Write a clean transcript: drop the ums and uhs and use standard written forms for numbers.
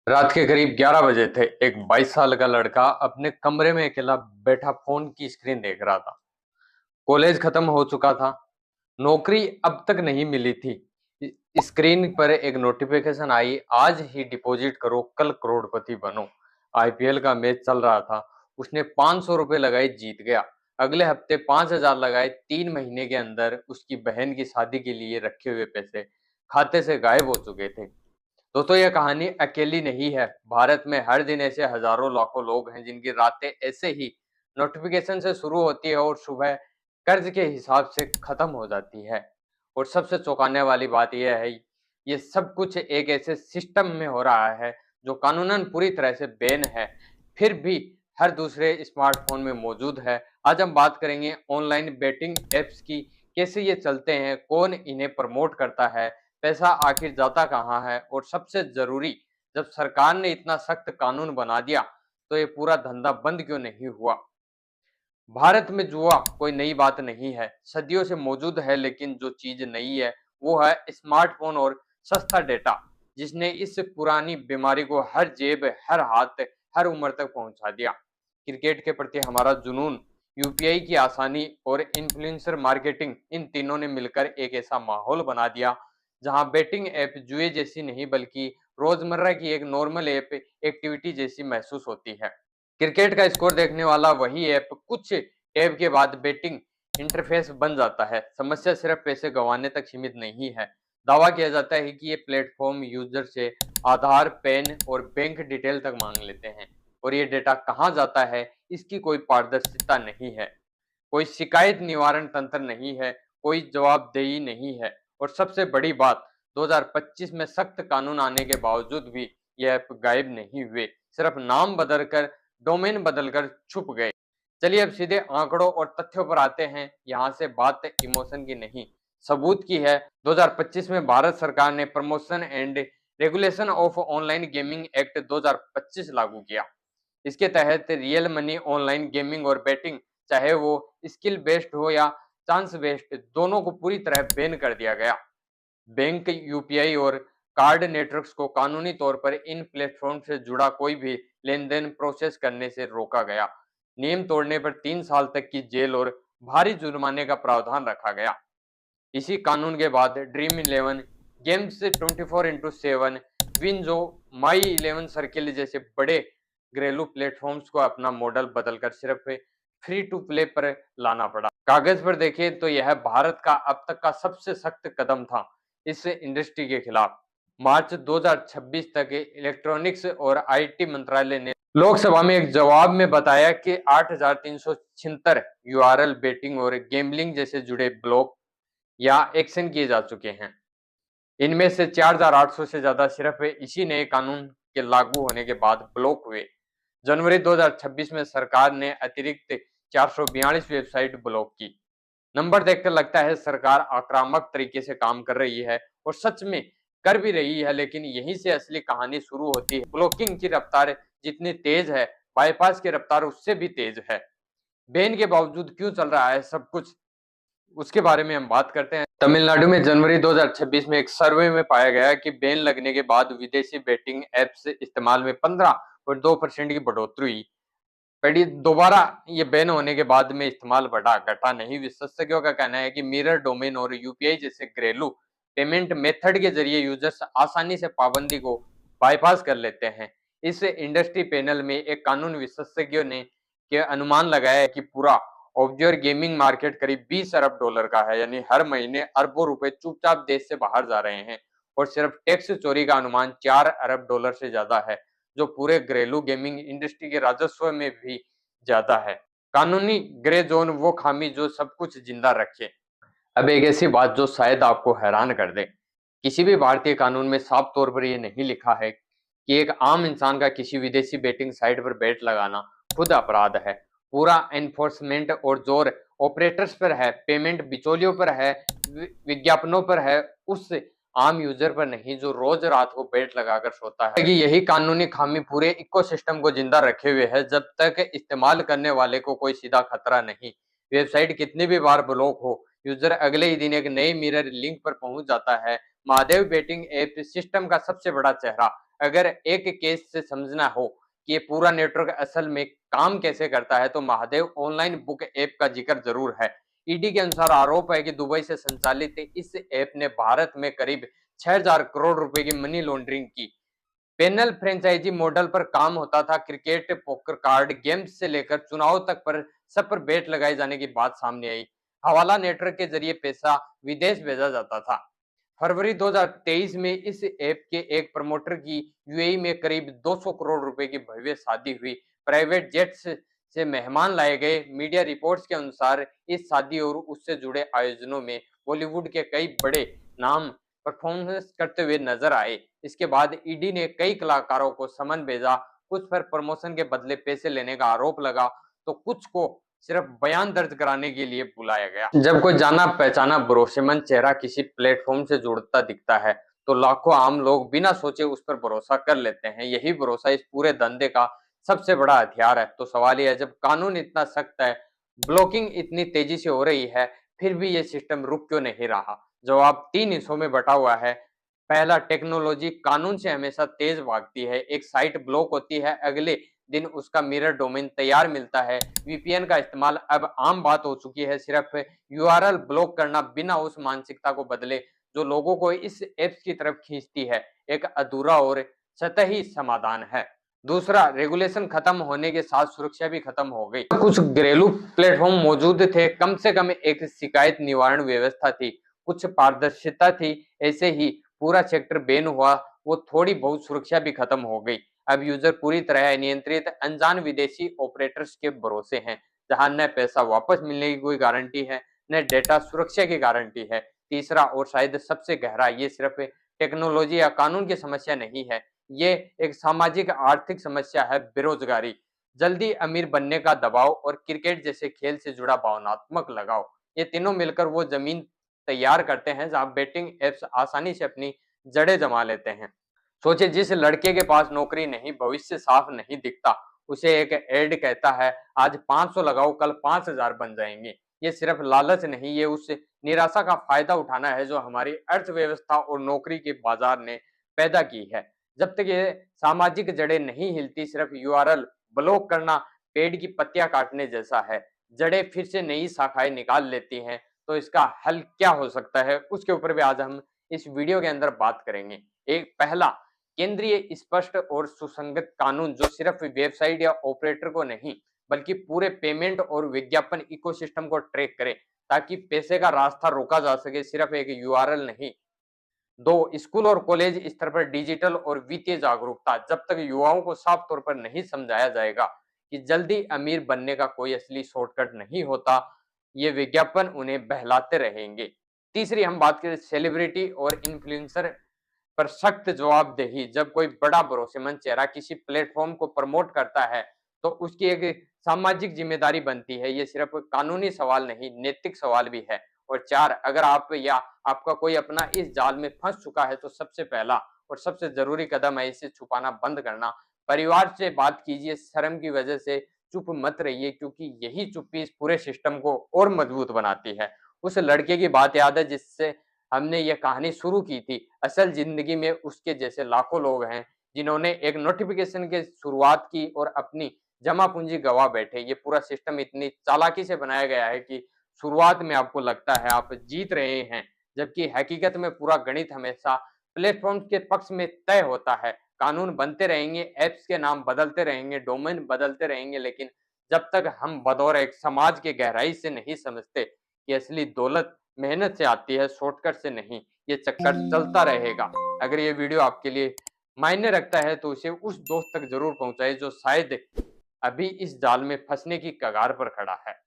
रात के करीब 11 बजे थे। एक 22 साल का लड़का अपने कमरे में अकेला बैठा फोन की स्क्रीन देख रहा था। कॉलेज खत्म हो चुका था। नौकरी अब तक नहीं मिली थी। स्क्रीन पर एक नोटिफिकेशन आई, आज ही डिपॉजिट करो, कल करोड़पति बनो। आईपीएल का मैच चल रहा था। उसने 500 रुपए लगाए, जीत गया। अगले हफ्ते 5,000 लगाए। 3 महीने के अंदर उसकी बहन की शादी के लिए रखे हुए पैसे खाते से गायब हो चुके थे। दोस्तों, ये कहानी अकेली नहीं है। भारत में हर दिन ऐसे हजारों लाखों लोग हैं जिनकी रातें ऐसे ही नोटिफिकेशन से शुरू होती है और सुबह कर्ज के हिसाब से खत्म हो जाती है। और सबसे चौंकाने वाली बात यह है, ये सब कुछ एक ऐसे सिस्टम में हो रहा है जो कानूनन पूरी तरह से बैन है, फिर भी हर दूसरे स्मार्टफोन में मौजूद है। आज हम बात करेंगे ऑनलाइन बेटिंग एप्स की, कैसे ये चलते हैं, कौन इन्हें प्रमोट करता है, पैसा आखिर जाता कहाँ है, और सबसे जरूरी, जब सरकार ने इतना सख्त कानून बना दिया तो ये पूरा धंधा बंद क्यों नहीं हुआ। भारत में जुआ कोई नई बात नहीं है, सदियों से मौजूद है, लेकिन जो चीज नई है वो है स्मार्टफोन और सस्ता डेटा, जिसने इस पुरानी बीमारी को हर जेब, हर हाथ, हर उम्र तक पहुंचा दिया। क्रिकेट के प्रति हमारा जुनून, यूपीआई की आसानी और इन्फ्लुएंसर मार्केटिंग, इन तीनों ने मिलकर एक ऐसा माहौल बना दिया जहां बेटिंग ऐप जुए जैसी नहीं बल्कि रोजमर्रा की एक नॉर्मल ऐप एक्टिविटी जैसी महसूस होती है। क्रिकेट का स्कोर देखने वाला वही ऐप कुछ टैब के बाद बेटिंग इंटरफेस बन जाता है। समस्या सिर्फ पैसे गंवाने तक सीमित नहीं है। दावा किया जाता है कि ये प्लेटफॉर्म यूजर से आधार, पैन और बैंक डिटेल तक मांग लेते हैं, और ये डेटा कहाँ जाता है इसकी कोई पारदर्शिता नहीं है। कोई शिकायत निवारण तंत्र नहीं है, कोई जवाबदेही नहीं है, और सबसे बड़ी बात, 2025 में सख्त कानून आने के बावजूद भी यह ऐप गायब नहीं हुए, सिर्फ नाम बदलकर, डोमेन बदलकर छुप गए। चलिए अब सीधे आंकड़ों और तथ्यों पर आते हैं। यहाँ से बात इमोशन की नहीं, सबूत की है। 2025 में भारत सरकार ने promotion and regulation of online gaming act 2025 लागू किया। इसके तहत रियल मनी ऑनलाइन गेमिंग और बेटिंग, चाहे वो स्किल बेस्ड हो या चांस बेस्ड, दोनों को पूरी तरह बैन कर दिया गया। बैंक, यूपीआई और कार्ड नेटवर्क्स को कानूनी तौर पर इन प्लेटफॉर्म से जुड़ा कोई भी लेन देन प्रोसेस करने से रोका गया। नियम तोड़ने पर 3 साल तक की जेल और भारी जुर्माने का प्रावधान रखा गया। इसी कानून के बाद Dream Eleven games, 24x7, WinZO, My Eleven Circle जैसे बड़े घरेलू प्लेटफॉर्म्स को अपना मॉडल बदलकर सिर्फ फ्री टू प्ले पर लाना पड़ा। कागज पर देखें तो यह भारत का अब तक का सबसे सख्त कदम था इस इंडस्ट्री के खिलाफ। मार्च 2026 तक इलेक्ट्रॉनिक्स और आईटी मंत्रालय ने लोकसभा में एक जवाब में बताया कि 8,376 यूआरएल बेटिंग और गैम्बलिंग जैसे जुड़े ब्लॉक या एक्शन किए जा चुके हैं। इनमें से 4,800 से ज्यादा सिर्फ इसी नए कानून के लागू होने के बाद ब्लॉक हुए। जनवरी 2026 में सरकार ने अतिरिक्त 442 वेबसाइट ब्लॉक की। नंबर देखकर लगता है सरकार आक्रामक तरीके से काम कर रही है, और सच में कर भी रही है, लेकिन यहीं से असली कहानी शुरू होती है। ब्लॉकिंग की रफ्तार जितनी तेज है, बाईपास की रफ्तार उससे भी तेज है। बैन के बावजूद क्यों चल रहा है सब कुछ, उसके बारे में हम बात करते हैं। तमिलनाडु में जनवरी 2026 में एक सर्वे में पाया गया कि बैन लगने के बाद विदेशी बेटिंग एप्स इस्तेमाल में 15.2% की बढ़ोतरी हुई। पड़ी दोबारा ये बैन होने के बाद में इस्तेमाल बढ़ा, घटा नहीं। विशेषज्ञों का कहना है कि मिरर डोमेन और यूपीआई जैसे घरेलू पेमेंट मेथड के जरिए यूजर्स आसानी से पाबंदी को बाईपास कर लेते हैं। इस इंडस्ट्री पैनल में एक कानून विशेषज्ञों ने के अनुमान लगाया है कि पूरा ऑफशोर गेमिंग मार्केट करीब 20 अरब डॉलर का है, यानी हर महीने अरबों रुपए चुपचाप देश से बाहर जा रहे हैं। और सिर्फ टैक्स चोरी का अनुमान 4 अरब डॉलर से ज्यादा है, जो पूरे घरेलू गेमिंग इंडस्ट्री के राजस्व में भी ज्यादा है। कानूनी ग्रे जोन वो खामी जो सब कुछ जिंदा रखे। अब एक ऐसी बात जो शायद आपको हैरान कर दे, किसी भी भारतीय कानून में साफ तौर पर यह नहीं लिखा है कि एक आम इंसान का किसी विदेशी बेटिंग साइट पर बेट लगाना खुद अपराध है। पूरा एनफोर्समेंट और जोर ऑपरेटर्स पर है, पेमेंट बिचौलियों पर है, विज्ञापनों पर है, उस आम यूजर पर नहीं जो रोज रात को बेट लगाकर सोता है। कि यही कानूनी खामी पूरे इकोसिस्टम को जिंदा रखे हुए है। जब तक इस्तेमाल करने वाले को कोई सीधा खतरा नहीं, वेबसाइट कितनी भी बार ब्लॉक हो, यूजर अगले ही दिन एक नए मिरर लिंक पर पहुंच जाता है। महादेव बेटिंग ऐप सिस्टम का सबसे बड़ा चेहरा अगर एक केस से समझना हो कि ये पूरा नेटवर्क असल में काम कैसे करता है तो महादेव ऑनलाइन बुक ऐप का जिक्र जरूर है। ईडी के अनुसार आरोप है कि दुबई से संचालित इस ऐप ने भारत में करीब 6,000 करोड़ रुपए की मनी लॉन्ड्रिंग की। पैनल फ्रेंचाइजी मॉडल पर काम होता था। क्रिकेट, पोकर, कार्ड गेम्स से लेकर चुनाव तक पर सब पर बेट लगाए जाने की बात सामने आई। हवाला नेटवर्क के जरिए पैसा विदेश भेजा जाता था। फरवरी 2023 में इस ऐप के एक प्रमोटर की यूएई में करीब 200 करोड़ रुपए की भव्य शादी हुई। प्राइवेट जेट्स से मेहमान लाए गए। मीडिया रिपोर्ट्स के अनुसार इस शादी और उससे जुड़े आयोजनों में बॉलीवुड के कई बड़े नाम परफॉर्मेंस करते हुए नजर आए। इसके बाद ईडी ने कई कलाकारों को समन भेजा। कुछ पर प्रमोशन के बदले पैसे लेने का आरोप लगा, तो कुछ को सिर्फ बयान दर्ज कराने के लिए बुलाया गया। जब कोई जाना पहचाना भरोसेमंद चेहरा किसी प्लेटफॉर्म से जुड़ता दिखता है तो लाखों आम लोग बिना सोचे उस पर भरोसा कर लेते हैं। यही भरोसा इस पूरे धंधे का सबसे बड़ा हथियार है। तो सवाल यह है, जब कानून इतना सख्त है, ब्लॉकिंग इतनी तेजी से हो रही है, फिर भी ये सिस्टम रुक क्यों नहीं रहा? जवाब 3 हिस्सों में बटा हुआ है। पहला, टेक्नोलॉजी कानून से हमेशा तेज भागती है। एक साइट ब्लॉक होती है, अगले दिन उसका मिरर डोमेन तैयार मिलता है। वीपीएन का इस्तेमाल अब आम बात हो चुकी है। सिर्फ यूआरएल ब्लॉक करना बिना उस मानसिकता को बदले जो लोगों को इस ऐप्स की तरफ खींचती है, एक अधूरा और सतही समाधान है। दूसरा, रेगुलेशन खत्म होने के साथ सुरक्षा भी खत्म हो गई। कुछ घरेलू प्लेटफॉर्म मौजूद थे, कम से कम एक शिकायत निवारण व्यवस्था थी, कुछ पारदर्शिता थी। ऐसे ही पूरा सेक्टर बैन हुआ, वो थोड़ी बहुत सुरक्षा भी खत्म हो गई। अब यूजर पूरी तरह नियंत्रित अनजान विदेशी ऑपरेटर्स के भरोसे हैं, जहां न पैसा वापस मिलने की कोई गारंटी है, न डेटा सुरक्षा की गारंटी है। तीसरा और शायद सबसे गहरा, ये सिर्फ टेक्नोलॉजी या कानून की समस्या नहीं है, ये एक सामाजिक आर्थिक समस्या है। बेरोजगारी, जल्दी अमीर बनने का दबाव और क्रिकेट जैसे खेल से जुड़ा भावनात्मक लगाव, ये तीनों मिलकर वो जमीन तैयार करते हैं जहां बेटिंग एप्स आसानी से अपनी जड़ें जमा लेते हैं। सोचिए, जिस लड़के के पास नौकरी नहीं, भविष्य साफ नहीं दिखता, उसे एक एड कहता है आज 500 लगाओ, कल 5,000 बन जाएंगे। ये सिर्फ लालच नहीं, ये उस निराशा का फायदा उठाना है जो हमारी अर्थव्यवस्था और नौकरी के बाजार ने पैदा की है। जब तक ये सामाजिक जड़ें नहीं हिलती, सिर्फ यूआरएल ब्लॉक करना पेड़ की पत्तियां काटने जैसा है। जड़ें फिर से नई शाखाएं निकाल लेती हैं, तो इसका हल क्या हो सकता है, उसके ऊपर भी आज हम इस वीडियो के अंदर बात करेंगे। एक, पहला, केंद्रीय स्पष्ट और सुसंगत कानून जो सिर्फ वेबसाइट या ऑपरेटर को नहीं बल्कि पूरे पेमेंट और विज्ञापन इकोसिस्टम को ट्रैक करे, ताकि पैसे का रास्ता रोका जा सके, सिर्फ एक यूआरएल नहीं। दो, स्कूल और कॉलेज स्तर पर डिजिटल और वित्तीय जागरूकता, जब तक युवाओं को साफ तौर पर नहीं समझाया जाएगा कि जल्दी अमीर बनने का कोई असली शॉर्टकट नहीं होता, ये विज्ञापन उन्हें बहलाते रहेंगे। तीसरी हम बात करें सेलिब्रिटी और इन्फ्लुएंसर पर सख्त जवाबदेही। जब कोई बड़ा भरोसेमंद चेहरा किसी प्लेटफॉर्म को प्रमोट करता है तो उसकी एक सामाजिक जिम्मेदारी बनती है। ये सिर्फ कानूनी सवाल नहीं, नैतिक सवाल भी है। और चार, अगर आप या आपका कोई अपना इस जाल में फंस चुका है तो सबसे पहला और सबसे जरूरी कदम है इसे छुपाना बंद करना। परिवार से बात कीजिए, शर्म की वजह से चुप मत रहिए, क्योंकि यही चुप्पी इस पूरे सिस्टम को और मजबूत बनाती है। उस लड़के की बात याद है जिससे हमने ये कहानी शुरू की थी? असल जिंदगी में उसके जैसे लाखों लोग हैं जिन्होंने एक नोटिफिकेशन के शुरुआत की और अपनी जमा पूंजी गवा बैठे। ये पूरा सिस्टम इतनी चालाकी से बनाया गया है कि शुरुआत में आपको लगता है आप जीत रहे हैं, जबकि हकीकत में पूरा गणित हमेशा प्लेटफॉर्म के पक्ष में तय होता है। कानून बनते रहेंगे, एप्स के नाम बदलते रहेंगे, डोमेन बदलते रहेंगे, लेकिन जब तक हम बतौर एक समाज के गहराई से नहीं समझते कि असली दौलत मेहनत से आती है, शॉर्टकट से नहीं, ये चक्कर चलता रहेगा। अगर ये वीडियो आपके लिए मायने रखता है तो इसे उस दोस्त तक जरूर पहुंचाए जो शायद अभी इस जाल में फंसने की कगार पर खड़ा है।